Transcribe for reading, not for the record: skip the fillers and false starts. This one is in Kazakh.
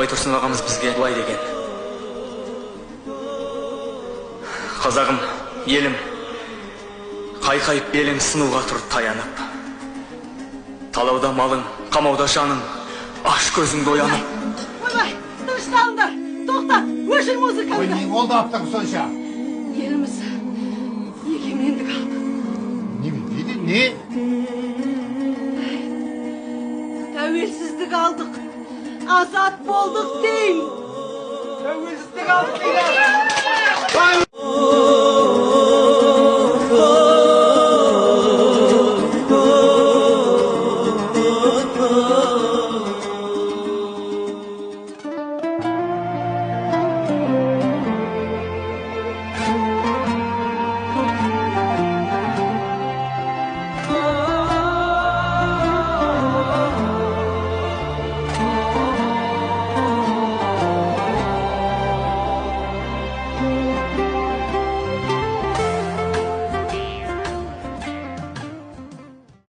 Байтұрсын ағамыз бізге былай деген: қазағым, елім, қайқайып белің сынуға тұр таянып. Талауда малың, қамауда жаның, аш көзіңді оянып. Ойбай, тынышталыңдар, тоқтат, өшір музыкаңды. Ой, не oldu aptaq сонша? Еліміз егемендік алды. Ne? Тәуелсіздік алдық, азат болдық дейм. Tövbesizlik aldık.